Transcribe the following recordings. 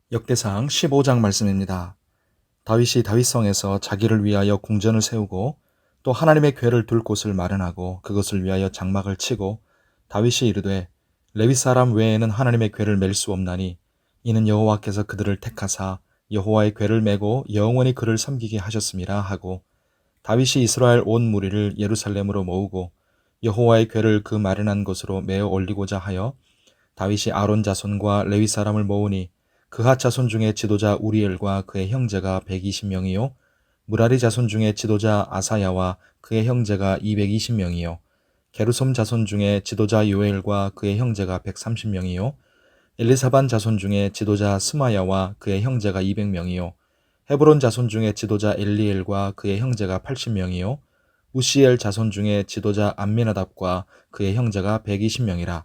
역대상 15장 말씀입니다. 다윗이 다윗성에서 자기를 위하여 궁전을 세우고 또 하나님의 궤를 둘 곳을 마련하고 그것을 위하여 장막을 치고 다윗이 이르되 레위 사람 외에는 하나님의 궤를 맬 수 없나니 이는 여호와께서 그들을 택하사 여호와의 궤를 메고 영원히 그를 섬기게 하셨음이라 하고 다윗이 이스라엘 온 무리를 예루살렘으로 모으고 여호와의 궤를 그 마련한 곳으로 메어 올리고자 하여 다윗이 아론 자손과 레위 사람을 모으니 그핫 자손 중에 지도자 우리엘과 그의 형제가 120명이요 무라리 자손 중에 지도자 아사야와 그의 형제가 220명이요 게르솜 자손 중에 지도자 요엘과 그의 형제가 130명이요 엘리사반 자손 중에 지도자 스마야와 그의 형제가 200명이요 헤브론 자손 중에 지도자 엘리엘과 그의 형제가 80명이요 우시엘 자손 중에 지도자 암미나답과 그의 형제가 120명이라.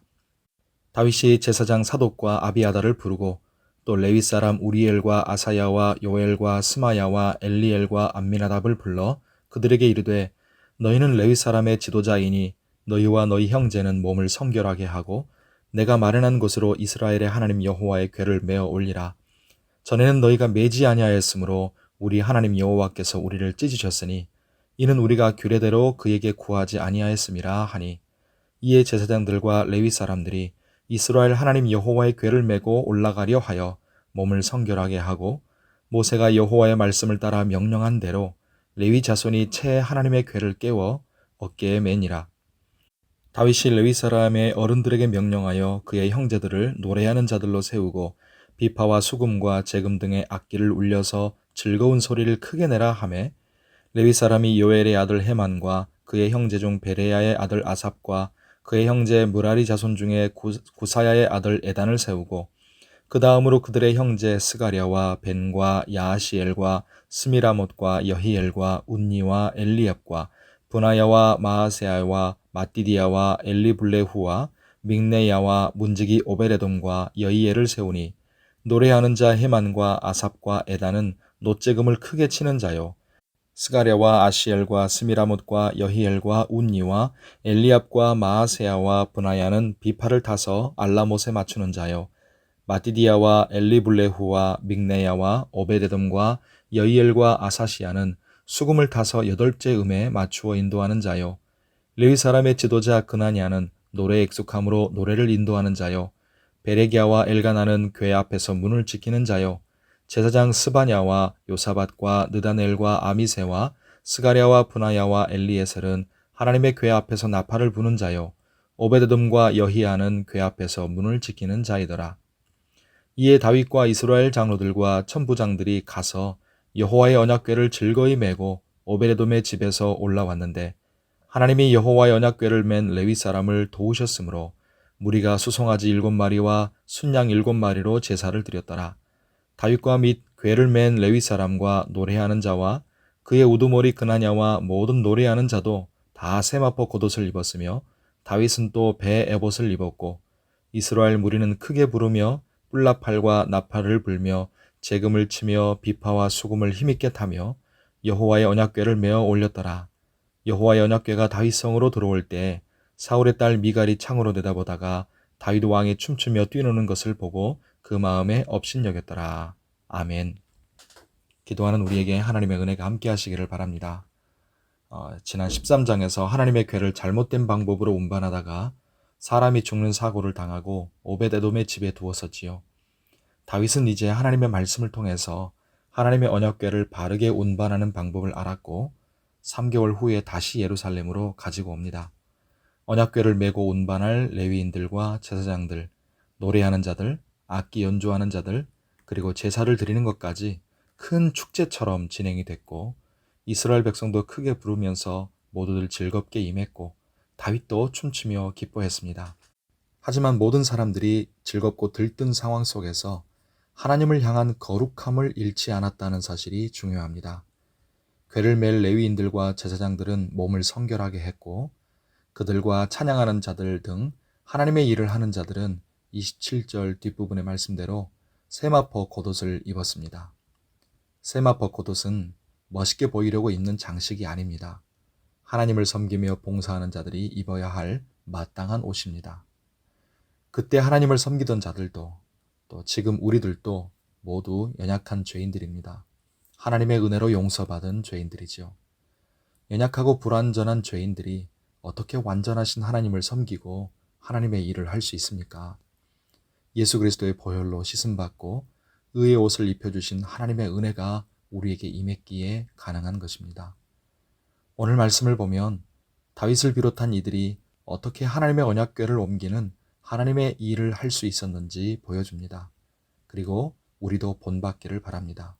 다윗이 제사장 사독과 아비아달을 부르고 또 레위 사람 우리엘과 아사야와 요엘과 스마야와 엘리엘과 암미나답을 불러 그들에게 이르되 너희는 레위 사람의 지도자이니 너희와 너희 형제는 몸을 성결하게 하고 내가 마련한 곳으로 이스라엘의 하나님 여호와의 궤를 메어 올리라. 전에는 너희가 매지 아니하였으므로 우리 하나님 여호와께서 우리를 찢으셨으니 이는 우리가 규례대로 그에게 구하지 아니하였음이라 하니 이에 제사장들과 레위 사람들이 이스라엘 하나님 여호와의 궤를 메고 올라가려 하여 몸을 성결하게 하고 모세가 여호와의 말씀을 따라 명령한 대로 레위 자손이 채 하나님의 궤를 깨워 어깨에 매니라. 다윗이 레위 사람의 어른들에게 명령하여 그의 형제들을 노래하는 자들로 세우고 비파와 수금과 재금 등의 악기를 울려서 즐거운 소리를 크게 내라 하매 레위 사람이 요엘의 아들 헤만과 그의 형제 중 베레야의 아들 아삽과 그의 형제 무라리 자손 중에 구사야의 아들 에단을 세우고 그 다음으로 그들의 형제 스가랴와 벤과 야하시엘과 스미라못과 여히엘과 운니와 엘리압과 분하야와 마아세야와 마띠디야와 엘리블레후와 믹네야와 문지기 오베레돔과 여히엘을 세우니 노래하는 자 헤만과 아삽과 에단은 노재금을 크게 치는 자요 스가랴와 아시엘과 스미라못과 여히엘과 운니와 엘리압과 마아세야와 분하야는 비파를 타서 알라못에 맞추는 자요 마띠디야와 엘리블레후와 믹네야와 오베데돔과 여히엘과 아사시야는 수금을 타서 여덟째 음에 맞추어 인도하는 자요 레위 사람의 지도자 그나냐는 노래에 익숙함으로 노래를 인도하는 자요 베레기야와 엘가나는 궤 앞에서 문을 지키는 자요 제사장 스바냐와 요사밧과 느다넬과 아미세와 스가랴와 분하야와 엘리에셀은 하나님의 궤 앞에서 나팔을 부는 자요 오베데돔과 여히야는 궤 앞에서 문을 지키는 자이더라. 이에 다윗과 이스라엘 장로들과 천부장들이 가서 여호와의 언약궤를 즐거이 메고 오베데돔의 집에서 올라왔는데 하나님이 여호와의 언약궤를 맨 레위 사람을 도우셨으므로 무리가 수송아지 7마리와 순양 7마리로 제사를 드렸더라. 다윗과 및 궤를 맨 레위 사람과 노래하는 자와 그의 우두머리 그나냐와 모든 노래하는 자도 다 세마포 겉옷을 입었으며 다윗은 또 배 에봇을 입었고 이스라엘 무리는 크게 부르며 뿔나팔과 나팔을 불며 재금을 치며 비파와 수금을 힘있게 타며 여호와의 언약궤를 메어 올렸더라. 여호와의 언약궤가 다윗성으로 들어올 때 사울의 딸 미갈이 창으로 내다보다가 다윗 왕이 춤추며 뛰노는 것을 보고 그 마음에 업신여겼더라. 아멘. 기도하는 우리에게 하나님의 은혜가 함께 하시기를 바랍니다. 지난 13장에서 하나님의 궤를 잘못된 방법으로 운반하다가 사람이 죽는 사고를 당하고 오벳에돔의 집에 두었었지요. 다윗은 이제 하나님의 말씀을 통해서 하나님의 언약궤를 바르게 운반하는 방법을 알았고 3개월 후에 다시 예루살렘으로 가지고 옵니다. 언약궤를 메고 운반할 레위인들과 제사장들, 노래하는 자들, 악기 연주하는 자들, 그리고 제사를 드리는 것까지 큰 축제처럼 진행이 됐고 이스라엘 백성도 크게 부르면서 모두들 즐겁게 임했고 다윗도 춤추며 기뻐했습니다. 하지만 모든 사람들이 즐겁고 들뜬 상황 속에서 하나님을 향한 거룩함을 잃지 않았다는 사실이 중요합니다. 궤를 맬 레위인들과 제사장들은 몸을 성결하게 했고 그들과 찬양하는 자들 등 하나님의 일을 하는 자들은 27절 뒷부분의 말씀대로 세마포 겉옷을 입었습니다. 세마포 겉옷은 멋있게 보이려고 입는 장식이 아닙니다. 하나님을 섬기며 봉사하는 자들이 입어야 할 마땅한 옷입니다. 그때 하나님을 섬기던 자들도 또 지금 우리들도 모두 연약한 죄인들입니다. 하나님의 은혜로 용서받은 죄인들이지요. 연약하고 불완전한 죄인들이 어떻게 완전하신 하나님을 섬기고 하나님의 일을 할 수 있습니까? 예수 그리스도의 보혈로 씻음받고 의의 옷을 입혀주신 하나님의 은혜가 우리에게 임했기에 가능한 것입니다. 오늘 말씀을 보면 다윗을 비롯한 이들이 어떻게 하나님의 언약궤를 옮기는 하나님의 일을 할 수 있었는지 보여줍니다. 그리고 우리도 본받기를 바랍니다.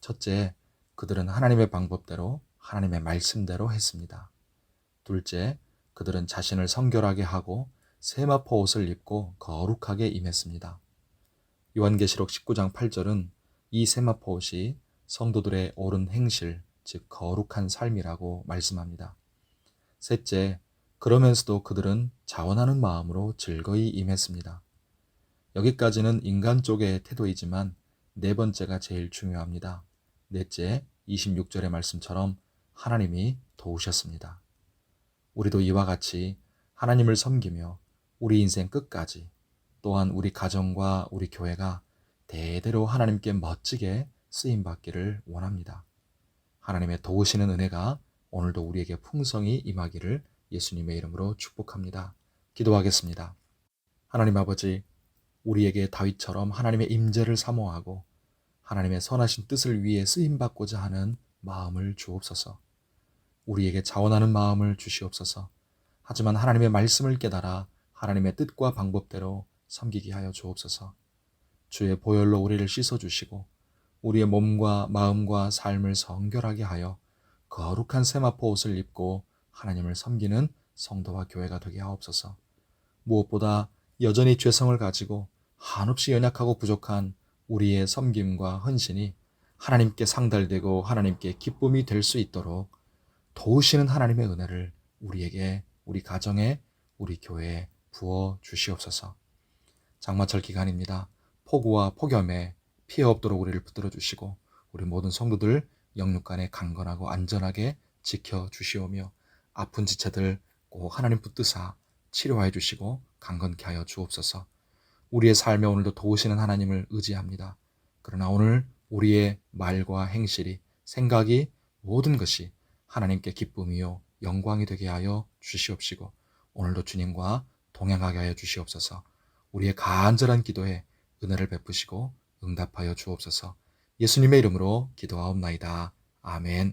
첫째, 그들은 하나님의 방법대로 하나님의 말씀대로 했습니다. 둘째, 그들은 자신을 성결하게 하고 세마포 옷을 입고 거룩하게 임했습니다. 요한계시록 19장 8절은 이 세마포 옷이 성도들의 옳은 행실, 즉 거룩한 삶이라고 말씀합니다. 셋째, 그러면서도 그들은 자원하는 마음으로 즐거이 임했습니다. 여기까지는 인간 쪽의 태도이지만 네 번째가 제일 중요합니다. 넷째, 26절의 말씀처럼 하나님이 도우셨습니다. 우리도 이와 같이 하나님을 섬기며 우리 인생 끝까지, 또한 우리 가정과 우리 교회가 대대로 하나님께 멋지게 쓰임받기를 원합니다. 하나님의 도우시는 은혜가 오늘도 우리에게 풍성히 임하기를 예수님의 이름으로 축복합니다. 기도하겠습니다. 하나님 아버지, 우리에게 다윗처럼 하나님의 임재를 사모하고 하나님의 선하신 뜻을 위해 쓰임받고자 하는 마음을 주옵소서. 우리에게 자원하는 마음을 주시옵소서. 하지만 하나님의 말씀을 깨달아 하나님의 뜻과 방법대로 섬기게 하여 주옵소서. 주의 보혈로 우리를 씻어주시고 우리의 몸과 마음과 삶을 성결하게 하여 거룩한 세마포 옷을 입고 하나님을 섬기는 성도와 교회가 되게 하옵소서. 무엇보다 여전히 죄성을 가지고 한없이 연약하고 부족한 우리의 섬김과 헌신이 하나님께 상달되고 하나님께 기쁨이 될 수 있도록 도우시는 하나님의 은혜를 우리에게, 우리 가정에, 우리 교회에 부어 주시옵소서. 장마철 기간입니다. 폭우와 폭염에 피해 없도록 우리를 붙들어 주시고 우리 모든 성도들 영육간에 강건하고 안전하게 지켜 주시오며 아픈 지체들 꼭 하나님 붙드사 치료해 주시고 강건케 하여 주옵소서. 우리의 삶에 오늘도 도우시는 하나님을 의지합니다. 그러나 오늘 우리의 말과 행실이, 생각이, 모든 것이 하나님께 기쁨이요 영광이 되게 하여 주시옵시고 오늘도 주님과 동행하게 하여 주시옵소서. 우리의 간절한 기도에 은혜를 베푸시고 응답하여 주옵소서. 예수님의 이름으로 기도하옵나이다. 아멘.